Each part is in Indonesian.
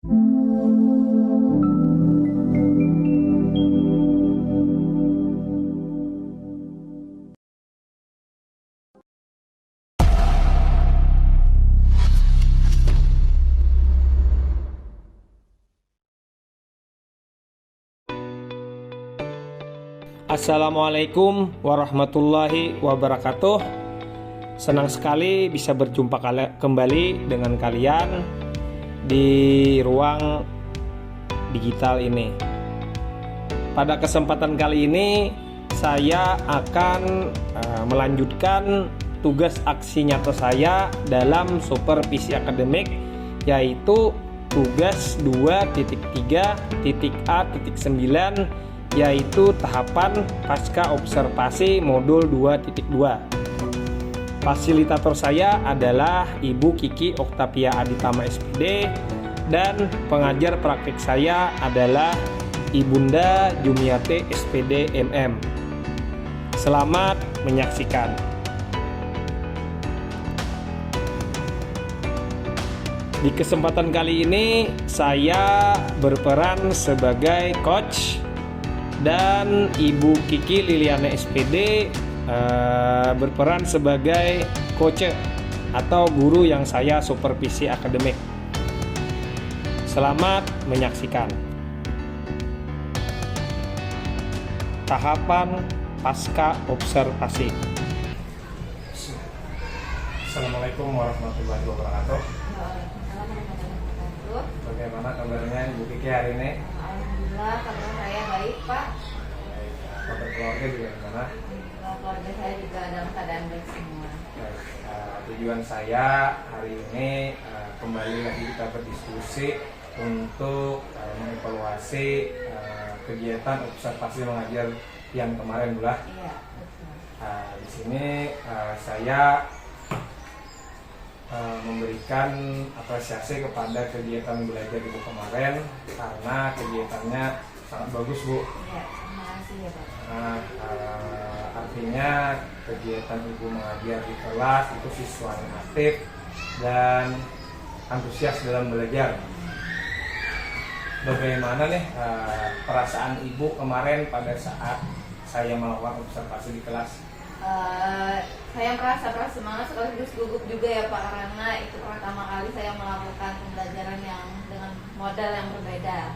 Assalamualaikum warahmatullahi wabarakatuh. Senang sekali bisa berjumpa kembali dengan kalian di ruang digital ini. Pada kesempatan kali ini saya akan melanjutkan tugas aksi nyata saya dalam supervisi akademik, yaitu tugas 2.3.A.9, yaitu tahapan pasca observasi modul 2.2. Fasilitator saya adalah Ibu Kiki Oktavia Aditama SPD, dan pengajar praktik saya adalah Ibunda Jumiate SPD MM. Selamat menyaksikan. Di kesempatan kali ini saya berperan sebagai coach, dan Ibu Kiki Liliana SPD berperan sebagai coach atau guru yang saya supervisi akademik. Selamat menyaksikan. Tahapan pasca observasi. Assalamualaikum warahmatullahi wabarakatuh. Bagaimana kabarnya Ibu Kiki hari ini? Alhamdulillah, kabar saya baik, Pak. Kabar keluarga juga gimana? Alhamdulillah, keluarga saya juga dalam keadaan baik semua. Baik, tujuan saya hari ini kembali lagi kita berdiskusi untuk mengevaluasi kegiatan observasi mengajar yang kemarin, Bu. Iya, betul. Di sini saya memberikan apresiasi kepada kegiatan belajar Ibu kemarin karena kegiatannya sangat bagus, Bu. Iya, terima kasih ya, Pak. Artinya kegiatan Ibu mengajar di kelas itu siswanya aktif dan antusias dalam belajar. Bagaimana nih perasaan Ibu kemarin pada saat saya melakukan observasi di kelas? Saya merasa semangat sekaligus gugup juga ya, Pak, karena itu pertama kali saya melakukan pembelajaran yang dengan model yang berbeda.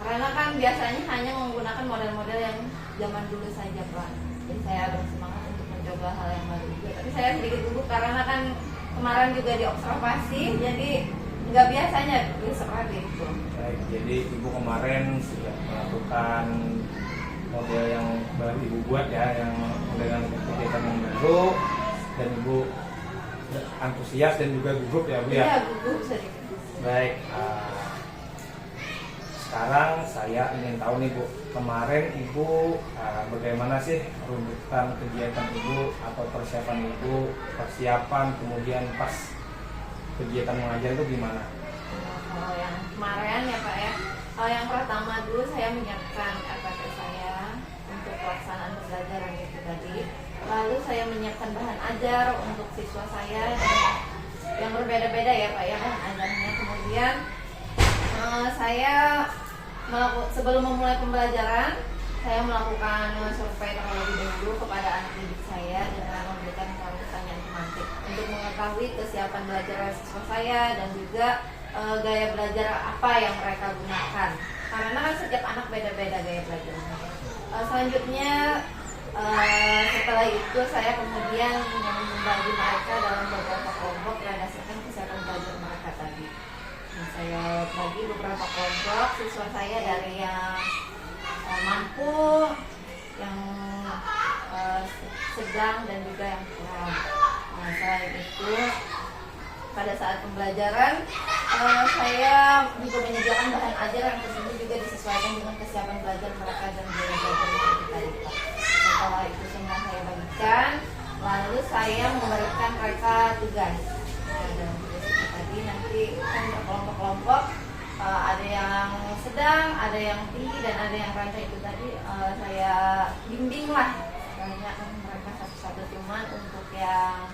Karena kan biasanya hanya menggunakan model-model yang zaman dulu saja, Pak. Jadi saya bersemangat untuk mencoba hal yang baru juga. Tapi saya sedikit gugup karena kan kemarin juga diobservasi, jadi nggak biasanya seperti itu. Baik, jadi Ibu kemarin sudah melakukan model yang baru Ibu buat ya, yang dengan kegiatan yang baru, dan Ibu antusias dan juga gugup ya, Bu ya? Iya, gugup sedikit. Baik, sekarang saya ingin tahu nih, Bu, kemarin Ibu bagaimana sih runtutan kegiatan Ibu atau persiapan kemudian pas kegiatan mengajar itu gimana? Kalau yang kemarin ya, Pak ya, yang pertama dulu saya menyiapkan RPP saya untuk pelaksanaan pembelajaran itu tadi. Lalu saya menyiapkan bahan ajar untuk siswa saya yang berbeda-beda ya, Pak ya, bahan ajarnya. Kemudian saya sebelum memulai pembelajaran, saya melakukan survei terlebih dahulu kepada anak didik saya dengan memberikan pertanyaan tematik untuk mengetahui kesiapan belajar siswa saya dan juga gaya belajar apa yang mereka gunakan. Karena kan setiap anak beda-beda gaya belajarnya. Selanjutnya setelah itu saya kemudian membagi mereka dalam beberapa kelompok berdasarkan kesiapan belajar mereka tadi. Nah, saya bagi beberapa kelompok siswa saya dari yang mampu, yang sedang, dan juga yang kurang. Nah, selain itu pada saat pembelajaran saya juga menyediakan bahan ajar yang tersebut juga disesuaikan dengan kesiapan belajar mereka dan gaya belajar mereka tadi. Setelah itu semua saya bagikan, lalu saya memberikan mereka tugas. Dan tugas tadi nanti kan berkelompok-kelompok, ada yang sedang, ada yang tinggi, dan ada yang rendah. Itu tadi saya bimbing lah, banyak mereka satu-satu. Cuman untuk yang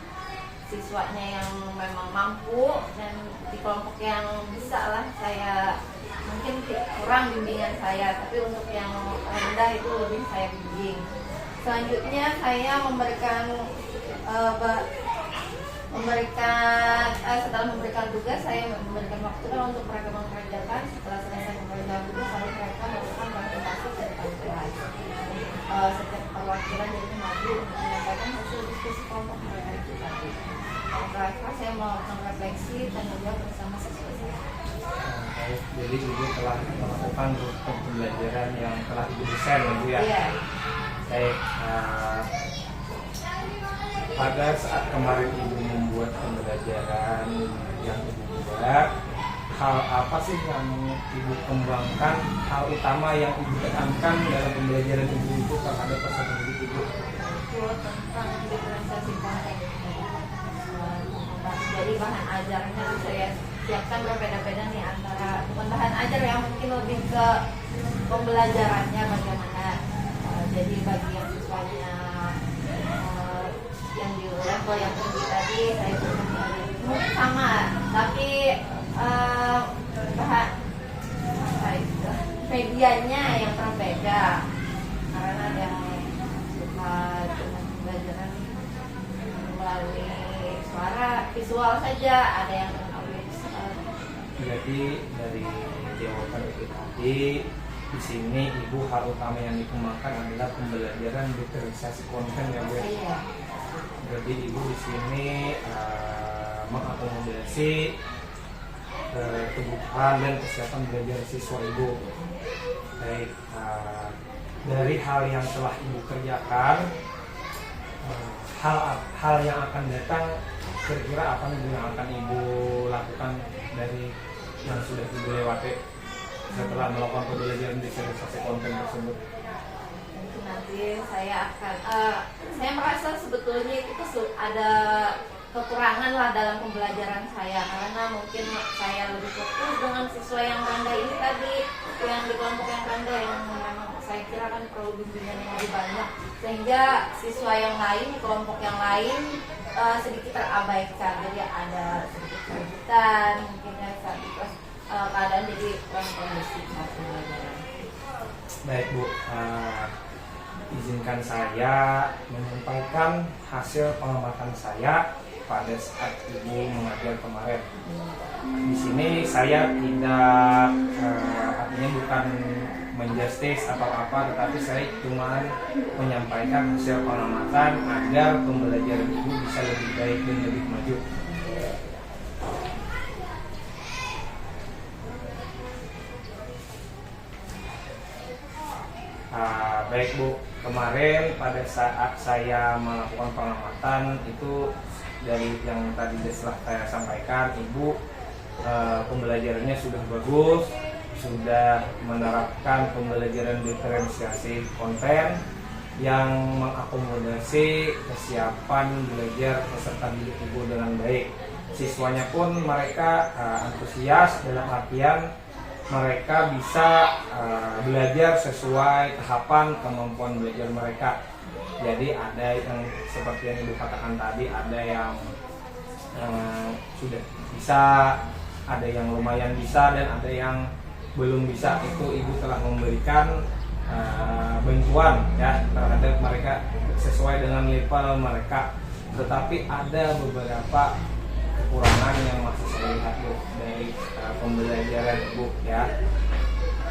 siswanya yang memang mampu dan di kelompok yang bisa lah, saya saya mungkin kurang bimbingan saya, tapi untuk yang rendah itu lebih saya bimbing. Selanjutnya saya setelah memberikan tugas, saya memberikan waktu untuk mereka mengerjakan. Setelah selesai memberikan tugas, lalu mereka melakukan presentasi dan pantulan. Setiap perwakilan jadi maju untuk menyampaikan hasil diskusi kelompok mereka itu tadi. Terakhir saya melakukan refleksi dan menjawab bersama siswa saya. Jadi Ibu telah melakukan rute pembelajaran yang telah Ibu desain ya Bu ya? Iya. Baik, pada saat kemarin Ibu membuat pembelajaran yang Ibu buat, hal apa sih yang Ibu kembangkan, hal utama yang Ibu tekankan dalam pembelajaran Ibu itu terhadap peserta didik Ibu? Itu tentang diferensiasi konten. Jadi bahan ajarnya saya siapkan berbeda-beda nih, antara bukan bahan ajar yang mungkin lebih ke pembelajarannya bagaimana. Jadi bagi yang siswanya yang di level yang tinggi tadi, saya mungkin sama, tapi bahan medianya yang berbeda, karena ada yang suka dengan pembelajaran melalui suara visual saja, ada yang audio visual. Jadi dari jawaban itu tadi, di sini Ibu hal utama yang dikembangkan adalah pembelajaran diferensiasi konten ya Bu. Iya. Jadi Ibu di sini mengakomodasi kebutuhan dan kesiapan belajar siswa Ibu. Baik, dari hal yang telah Ibu kerjakan, hal yang akan datang, kira-kira apa nih yang akan Ibu lakukan dari yang sudah Ibu lewati setelah melakukan pembelajaran diferensiasi konten tersebut? Mungkin nanti saya akan saya merasa sebetulnya itu ada kekurangan lah dalam pembelajaran saya, karena mungkin saya lebih fokus dengan siswa yang rendah ini tadi, yang di kelompok yang rendah, yang memang saya kira kan perlu bimbingan yang lebih banyak, sehingga siswa yang lain di kelompok yang lain sedikit terabaikan. Jadi ada sedikit kejutan mungkin ya saat itu keadaan jadi kurang kondusif saat pembelajaran. Baik Bu, izinkan saya menyampaikan hasil pengamatan saya pada saat Ibu mengajar kemarin. Di sini saya tidak artinya bukan menjustis apa-apa, tetapi saya cuma menyampaikan hasil pengamatan agar pembelajaran Ibu bisa lebih baik dan lebih maju. Baik Bu, kemarin pada saat saya melakukan pengamatan itu dari yang tadi setelah saya sampaikan, Ibu pembelajarannya sudah bagus, sudah menerapkan pembelajaran diferensiasi konten yang mengakomodasi kesiapan belajar peserta didik Ibu dengan baik. Siswanya pun mereka antusias dalam artian mereka bisa belajar sesuai tahapan kemampuan belajar mereka. Jadi ada yang seperti yang Ibu katakan tadi, ada yang sudah bisa, ada yang lumayan bisa, dan ada yang belum bisa. Itu Ibu telah memberikan bantuan ya terhadap mereka sesuai dengan level mereka. Tetapi ada beberapa kekurangan yang masih saya lihat Bu dari pembelajaran Bu ya.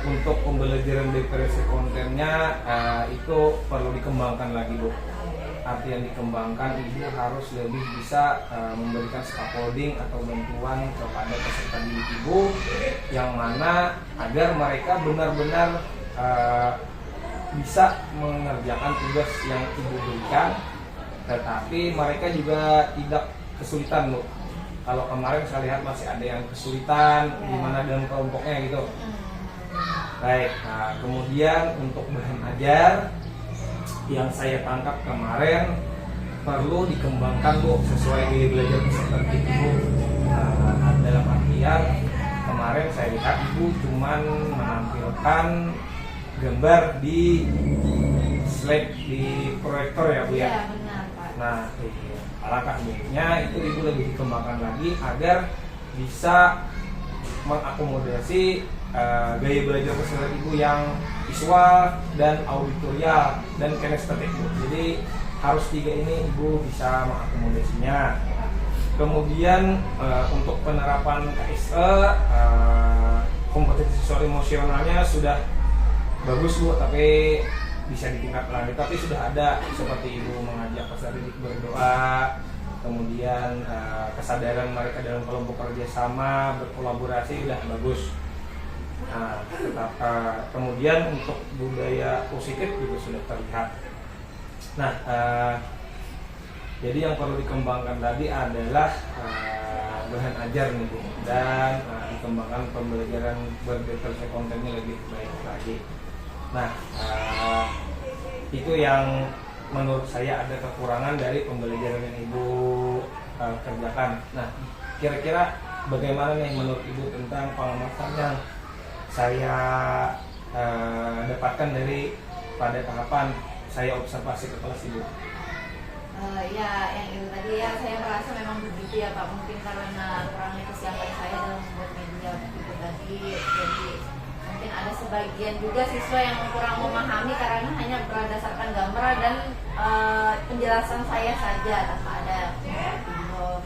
Untuk pembelajaran diferensiasi kontennya itu perlu dikembangkan lagi Bu. Arti yang dikembangkan, Ibu harus lebih bisa memberikan scaffolding atau bantuan kepada peserta didik Ibu, yang mana agar mereka benar-benar bisa mengerjakan tugas yang Ibu berikan, tetapi mereka juga tidak kesulitan Bu. Kalau kemarin saya lihat masih ada yang kesulitan gimana dalam kelompoknya gitu. Baik, nah kemudian untuk bahan ajar yang saya tangkap kemarin perlu dikembangkan Bu sesuai gaya belajar peserta didik Ibu. Dalam artian kemarin saya lihat Ibu cuman menampilkan gambar di slide di proyektor ya Bu ya. Iya benar Pak. Nah, alangkah baiknya itu Ibu lebih dikembangkan lagi agar bisa mengakomodasi gaya belajar peserta ibu yang visual dan auditorial dan kinestetik Bu. Jadi harus 3 ini ibu bisa mengakomodasinya. Kemudian untuk penerapan KSE, kompetensi sosial emosionalnya sudah bagus Bu, tapi bisa ditingkatkan. Tapi sudah ada seperti ibu mengajak peserta didik berdoa, kemudian kesadaran mereka dalam kelompok kerjasama, berkolaborasi sudah bagus. Kemudian untuk budaya positif juga sudah terlihat. Nah, jadi yang perlu dikembangkan tadi adalah bahan ajar nih Bu, dan dikembangkan pembelajaran berdasarkan kontennya lebih baik lagi. Nah, itu yang menurut saya ada kekurangan dari pembelajaran yang Ibu kerjakan. Nah, kira-kira bagaimana nih menurut Ibu tentang pengamatan yang saya dapatkan dari pada tahapan saya observasi ke kelas Ibu? Ya, yang itu tadi ya saya merasa memang begitu ya Pak, mungkin karena kurangnya kesiapan saya dalam membuat media itu tadi. Jadi mungkin ada sebagian juga siswa yang kurang memahami karena hanya berdasarkan gambar dan penjelasan saya saja tanpa ada video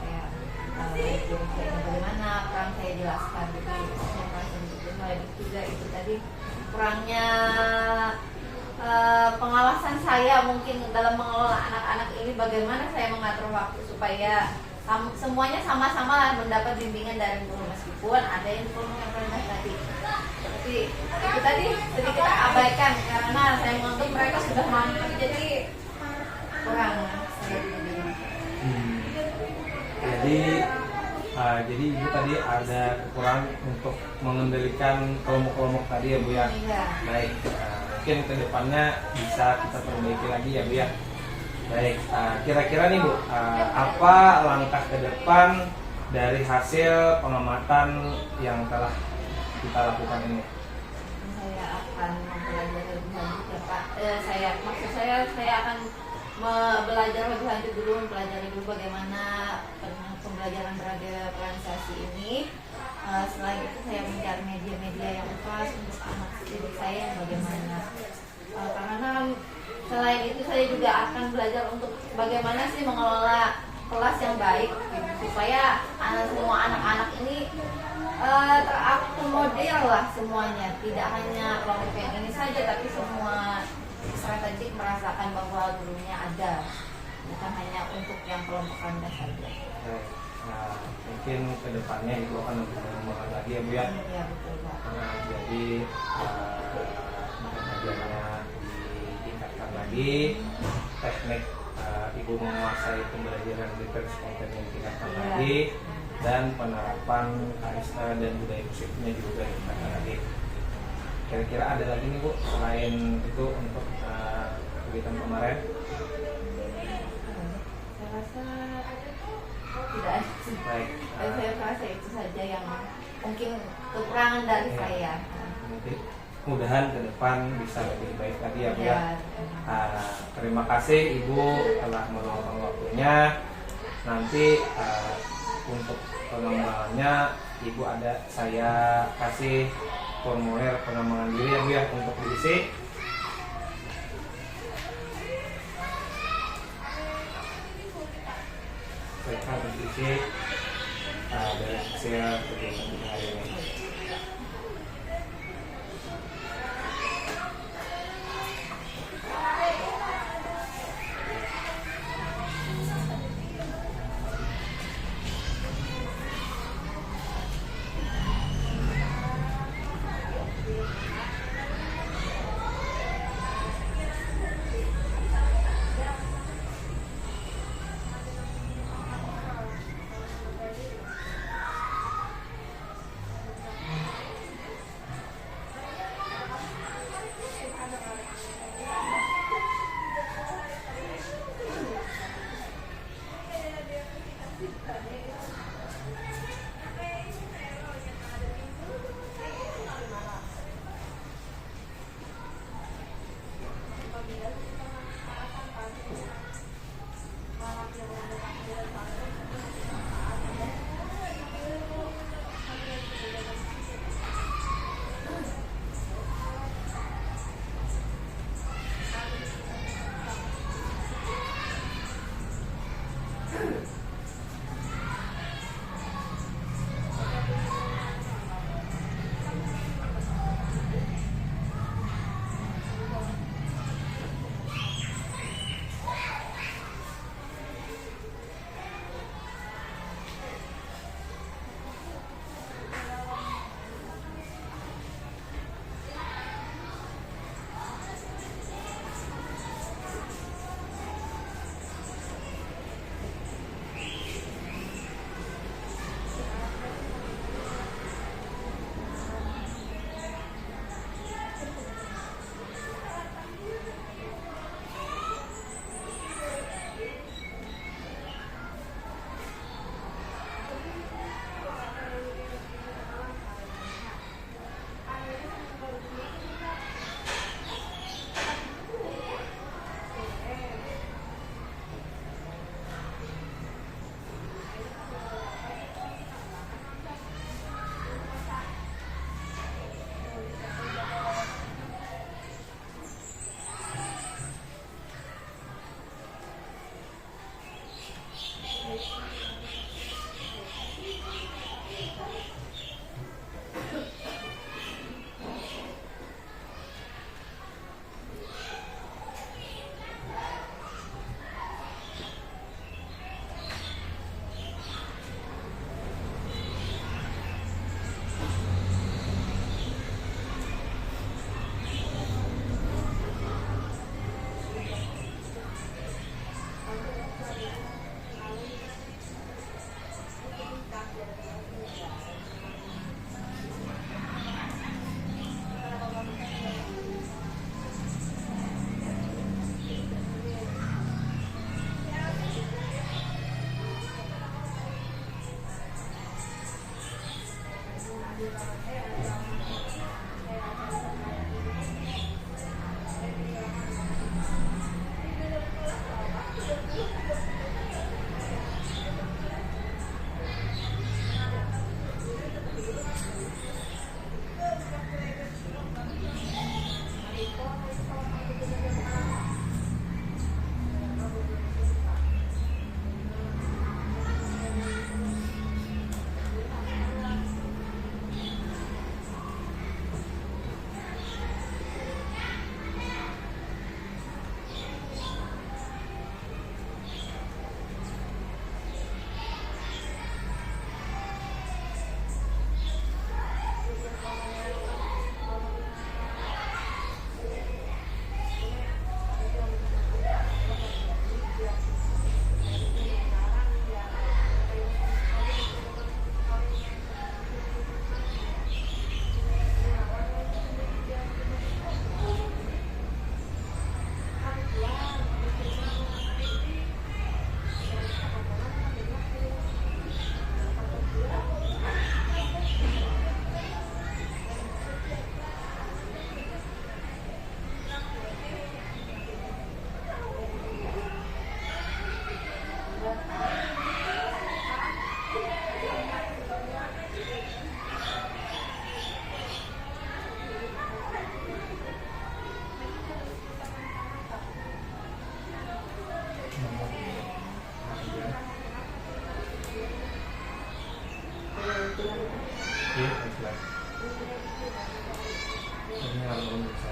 kayak bagaimana kurang saya jelaskan. Jadi saya merasa begitu. Selain itu juga itu tadi kurangnya pengawasan saya mungkin dalam mengelola anak-anak ini, bagaimana saya mengatur waktu supaya semuanya sama-sama mendapat bimbingan dari guru, meskipun ada yang kurang yang rendah tadi. Tapi itu tadi sedikit kita abaikan karena saya menganggap mereka sudah mampu, jadi kurang saya jadi Ibu tadi ada kekurangan untuk mengendalikan kelompok-kelompok tadi ya Bu ya. Iya. Baik, mungkin kedepannya bisa kita perbaiki lagi ya Bu ya. Baik, kira-kira nih Bu, apa langkah ke depan dari hasil pengamatan yang telah kita lakukan ini? Saya akan mempelajari lebih lanjut ya Pak. Maksud saya akan belajar lebih lanjut dulu, mempelajari dulu bagaimana pembelajaran berorganisasi ini. Selain itu saya mencari media-media yang pas untuk anak didik saya bagaimana. Karena selain itu saya juga akan belajar untuk bagaimana sih mengelola kelas yang baik supaya semua anak-anak ini terakomodir lah semuanya, tidak hanya kelompok yang ini saja tapi semua strategik merasakan bahwa gurunya ada, bukan hanya untuk yang kelompok rendah saja. Mungkin kedepannya Ibu akan lebih mengembangkan lagi ya Bu ya. Iya betul Pak. Jadi belajarnya ditingkatkan lagi, teknik Ibu menguasai pembelajaran literasi konten yang ditingkatkan lagi, dan penerapan KSE dan budaya positifnya juga ditingkatkan lagi. Kira-kira ada lagi nih Bu selain itu untuk kegiatan kemarin? Saya rasa tidak ada sih. Baik, Saya rasa itu saja yang mungkin kekurangan dari saya. mungkin mudahan ke depan bisa lebih baik lagi ya Bu ya. Ya. Terima kasih Ibu telah meluangkan waktunya. Nanti untuk pengembangannya Ibu saya kasih formulir pengembangan diri ya Bu ya untuk diisi. Silakan diisi dari hasil kegiatan hari ini. Iya, baiklah. Ini harus bisa.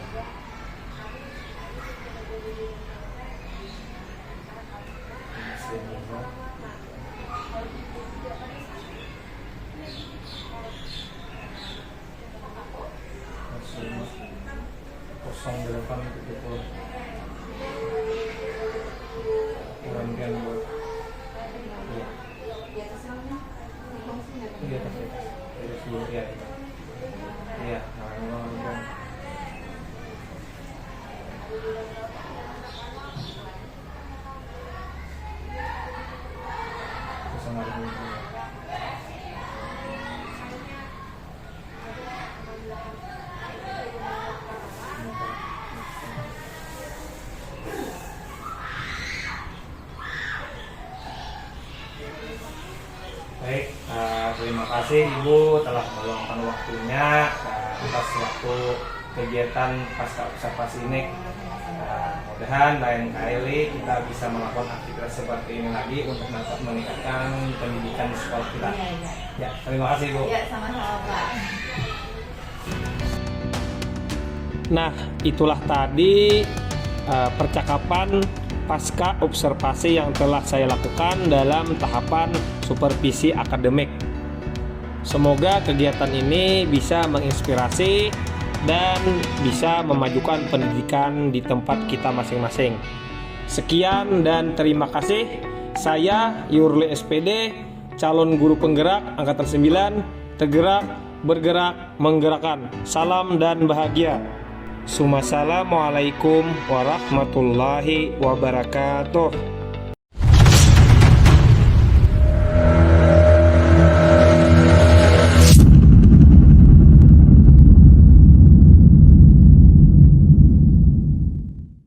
Kosong 870 kurangkan buat iya iya iya nah kosong ada Baik, terima kasih Ibu telah meluangkan waktunya atas waktu kegiatan pasca observasi ini. Mudah-mudahan lain kali kita bisa melakukan aktivitas seperti ini lagi untuk dapat meningkatkan pendidikan di sekolah kita. Ya, terima kasih Ibu. Ya, sama-sama Pak. Nah, itulah tadi percakapan pasca observasi yang telah saya lakukan dalam tahapan supervisi akademik. Semoga kegiatan ini bisa menginspirasi dan bisa memajukan pendidikan di tempat kita masing-masing. Sekian dan terima kasih. Saya Yurli SPD, calon guru penggerak angkatan 9, tergerak, bergerak, menggerakkan. Salam dan bahagia. Assalamualaikum warahmatullahi wabarakatuh.